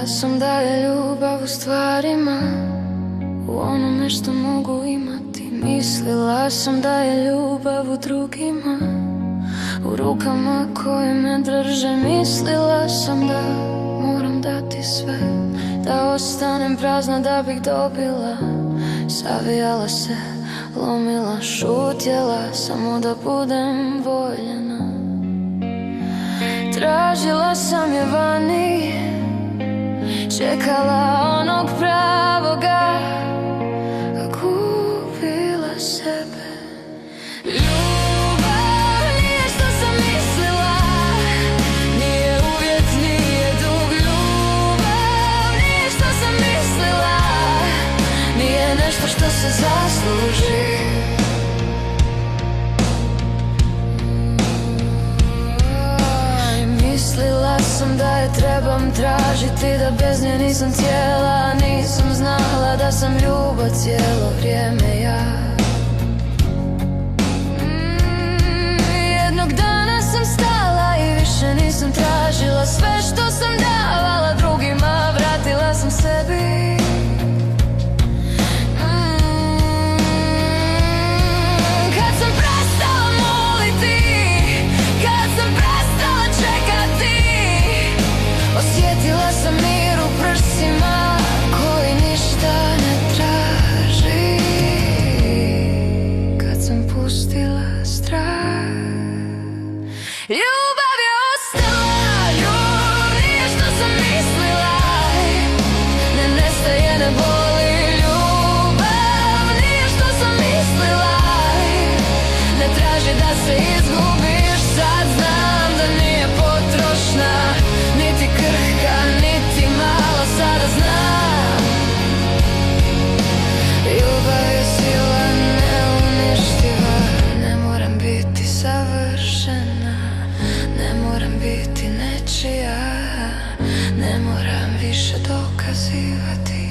Mislila sam da je ljubav u stvarima, u onome što mogu imati. Mislila sam da je ljubav u drugima, u rukama koje me drže. Mislila sam da moram dati sve, da ostanem prazna da bih dobila. Savijala se, lomila, šutjela samo da budem voljena. Tražila sam je vani, čekala onog pravoga, a gubila sebe. Ljubav nije što sam mislila, nije uvjet, nije dug. Ljubav nije što sam mislila, nije nešto što se zasluži. Mislila sam da je trebam tražiti, da bez nje nisam cijela. Nisam znala da sam ljubav cijelo vrijeme ja. Jednog dana sam stala i više nisam tražila. Sve što sam davala drugima vratila sam sebi. Kad sam prestala moliti, kad sam prestala čekati, osjetila sam mir u prsima koji ništa ne traži. Kad sam pustila strah, ljubav je ostala. Ljubav nije što sam mislila, ne nestaje, ne boli. Ljubav nije što sam mislila, ne traži da se izgubiš. Sad znam da nije potrošna, niti krhka, niti malo. Sada znam, ljubav je sila neuništiva. Ne moram biti savršena, ne moram biti nečija, ne moram više dokazivati.